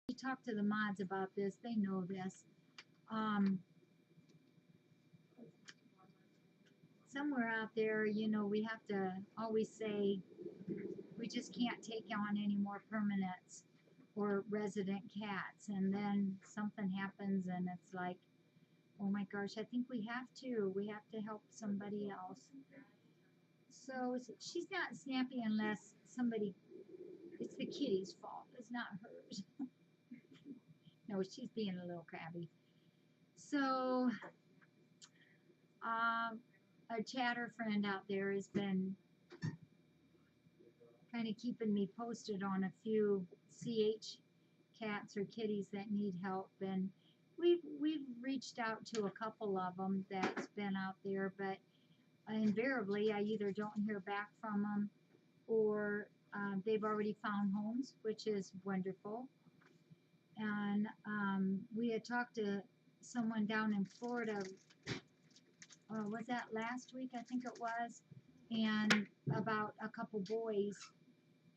We talked to the mods about this. They know this. Um, Somewhere out there, we have to always say we just can't take on any more permanents or resident cats. And then something happens and it's like, oh my gosh, I think we have to. We have to help somebody else. So she's not snappy unless it's the kitty's fault. It's not hers. No, she's being a little crabby. So, a chatter friend out there has been kind of keeping me posted on a few CH cats or kitties that need help, and we've reached out to a couple of them that's been out there, but invariably I either don't hear back from them or they've already found homes, which is wonderful. And we had talked to someone down in Florida. Was that last week? I think it was, and about a couple boys,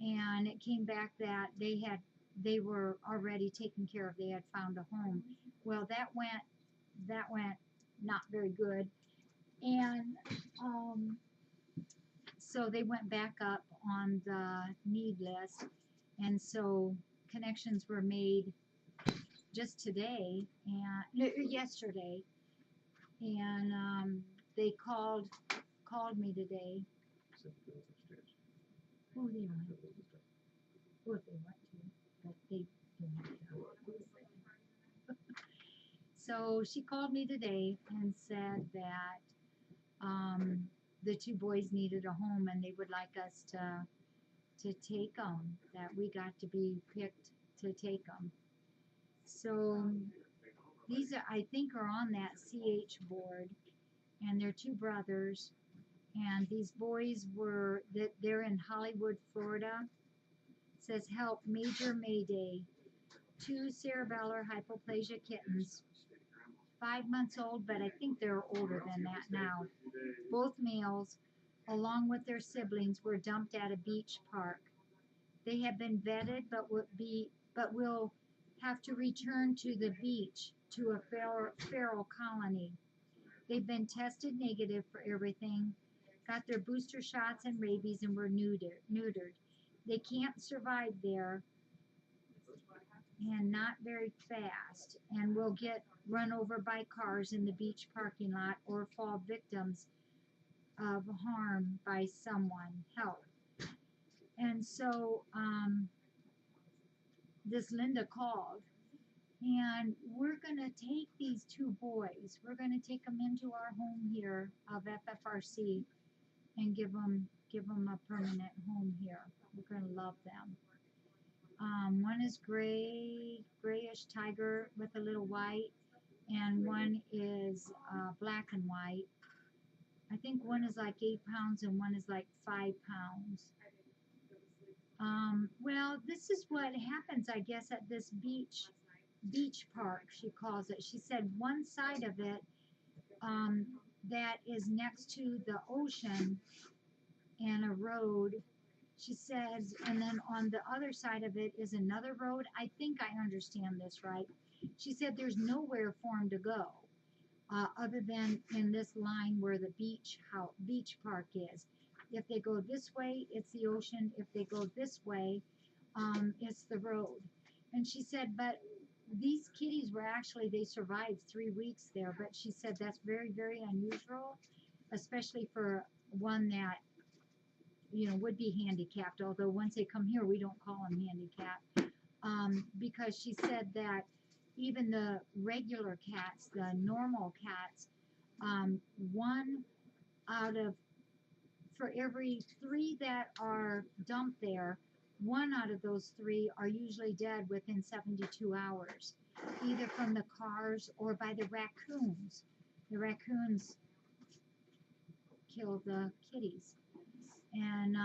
and it came back that they were already taken care of. They had found a home. Well, that went not very good, and so they went back up on the need list, and so connections were made just today and yesterday, and they called me today. Oh, they don't have to. Well, if they want to, but they don't have to. So she called me today and said that the two boys needed a home and they would like us to take them. That we got to be picked to take them. So these I think are on that CH board, and they're two brothers. And these boys they're in Hollywood, Florida. It says help, major mayday. Two cerebellar hypoplasia kittens, 5 months old, but I think they're older than that now. Both males, along with their siblings, were dumped at a beach park. They have been vetted, but will have to return to the beach to a feral colony. They've been tested negative for everything, got their booster shots and rabies, and were neutered. They can't survive there and not very fast, and will get run over by cars in the beach parking lot or fall victims of harm by someone. Help. And so this Linda called, and we're going to take these two boys. We're going to take them into our home here of FFRC and give them a permanent home here. We're going to love them. One is grayish tiger with a little white, and one is black and white. I think one is like 8 pounds and one is like 5 pounds. Well, this is what happens, I guess, at this beach park, she calls it. She said one side of it that is next to the ocean and a road. She says, and then on the other side of it is another road. I think I understand this right. She said there's nowhere for them to go other than in this line where the beach park is. If they go this way, it's the ocean. If they go this way, it's the road. And she said, but these kitties they survived 3 weeks there. But she said that's very, very unusual, especially for one that would be handicapped, although once they come here, we don't call them handicapped, because she said that even the regular cats, the normal cats, one out of, for every 3 that are dumped there, 1 out of those 3 are usually dead within 72 hours, either from the cars or by the raccoons. The raccoons kill the kitties. And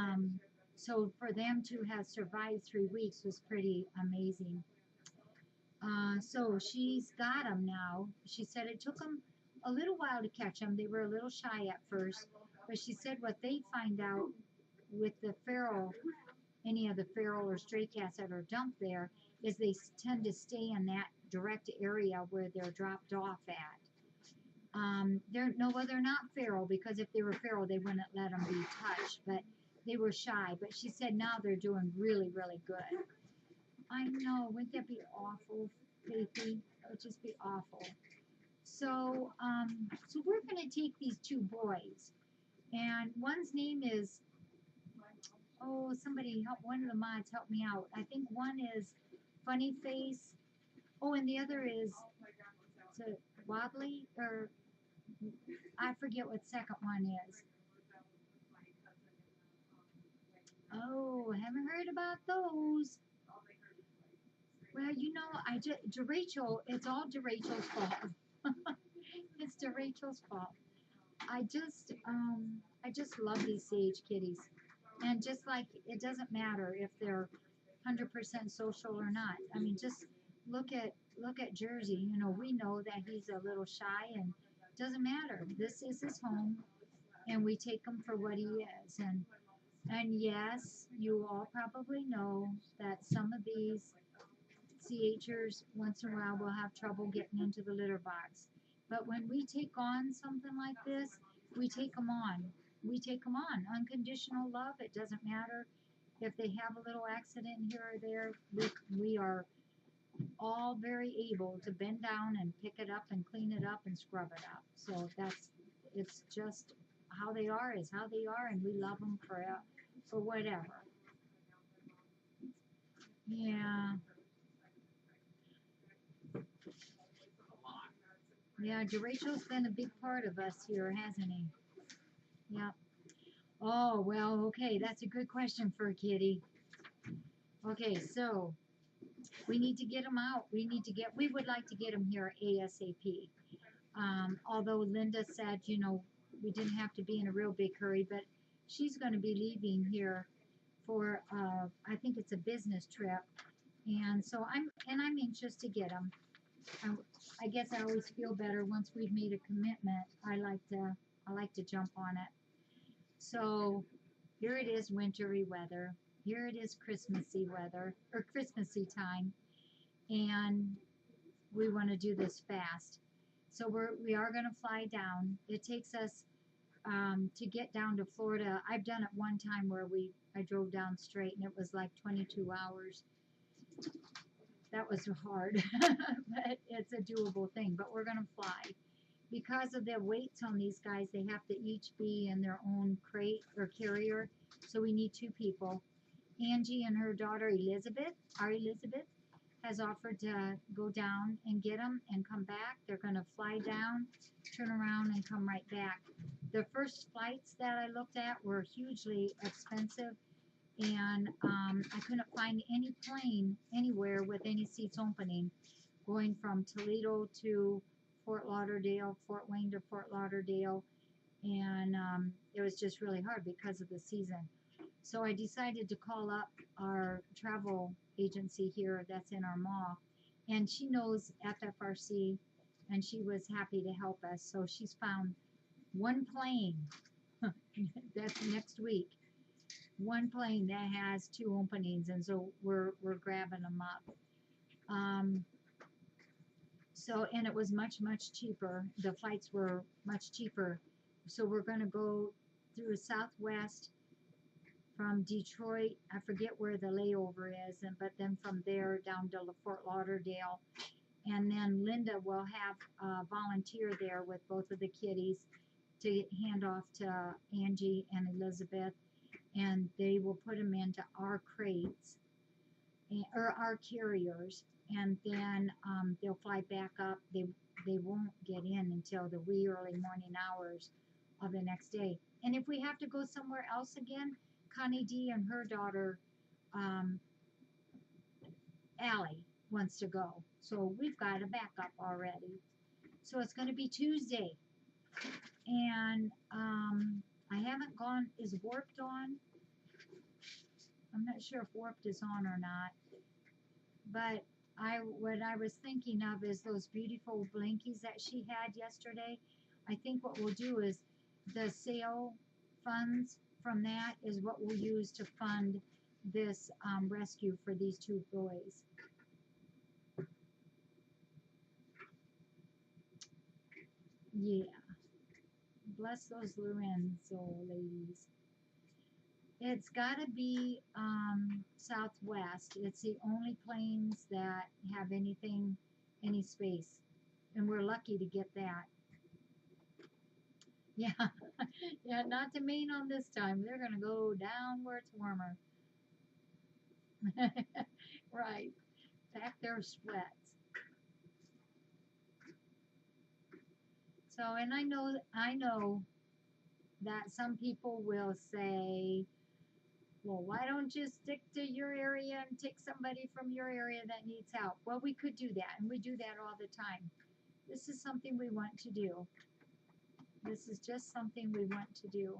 so for them to have survived 3 weeks was pretty amazing. So she's got them now. She said it took them a little while to catch them. They were a little shy at first, but she said what they find out with any of the feral or stray cats that are dumped there, is they tend to stay in that direct area where they're dropped off at. They're no, well, they're not feral because if they were feral, they wouldn't let them be touched. But they were shy. But she said now they're doing really, really good. I know, wouldn't that be awful, Faithy? That would just be awful. So we're gonna take these two boys, and one's name is, oh, somebody help, one of the mods help me out. I think one is Funny Face. Oh, and the other is it Wobbly, or I forget what second one is. Oh, haven't heard about those. Well, I just Derecho. It's all Derecho's fault. It's Derecho's fault. I just love these sage kitties, and just like it doesn't matter if they're 100% social or not. I mean, just look at Jersey. We know that he's a little shy, and it doesn't matter. This is his home, and we take him for what he is. And yes, you all probably know that some of these CHers once in a while will have trouble getting into the litter box. But when we take on something like this, we take them on. We take them on. Unconditional love. It doesn't matter if they have a little accident here or there. We are all very able to bend down and pick it up and clean it up and scrub it up. So it's just how they are is how they are, and we love them for whatever. Yeah, yeah. Derecho's been a big part of us here, hasn't he? Yeah. Oh well, okay. That's a good question for a kitty. Okay, so we need to get them out. We would like to get them here ASAP. Although Linda said, we didn't have to be in a real big hurry, but she's going to be leaving here for, I think it's a business trip, and so I'm anxious to get them. I guess I always feel better once we've made a commitment. I like to jump on it. So here it is, wintry weather. Here it is, Christmassy weather or Christmassy time, and we want to do this fast. So we are going to fly down. It takes us to get down to Florida. I've done it one time where I drove down straight and it was like 22 hours. That was hard, but it's a doable thing. But we're going to fly. Because of the weights on these guys, they have to each be in their own crate or carrier. So we need two people. Angie and her daughter Elizabeth, has offered to go down and get them and come back. They're going to fly down, turn around, and come right back. The first flights that I looked at were hugely expensive, and I couldn't find any plane anywhere with any seats opening going from Toledo to Fort Lauderdale, Fort Wayne to Fort Lauderdale, and it was just really hard because of the season. So I decided to call up our travel agency here that's in our mall, and she knows FFRC, and she was happy to help us. So she's found one plane that's next week, one plane that has two openings, and so we're grabbing them up. Um, and it was much, much cheaper. The flights were much cheaper. So we're going to go through Southwest from Detroit. I forget where the layover is, but then from there down to Fort Lauderdale. And then Linda will have a volunteer there with both of the kitties to hand off to Angie and Elizabeth, and they will put them into our crates or our carriers, and then they'll fly back up. They won't get in until the wee early morning hours of the next day. And if we have to go somewhere else again, Connie D and her daughter um, Allie wants to go, so we've got a backup already. So it's going to be Tuesday, and I haven't gone. Is Warped on? I'm not sure if Warped is on or not. But what I was thinking of is those beautiful blankies that she had yesterday. I think what we'll do is the sale funds from that is what we'll use to fund this rescue for these two boys. Yeah. Bless those Lorenzo ladies. It's got to be southwest. It's the only plains that have anything, any space. And we're lucky to get that. Yeah. Yeah, not to Maine on this time. They're going to go down where it's warmer. Right. Pack their sweats. So, and I know that some people will say, well, why don't you stick to your area and take somebody from your area that needs help? Well, we could do that, and we do that all the time. This is something we want to do. This is just something we want to do.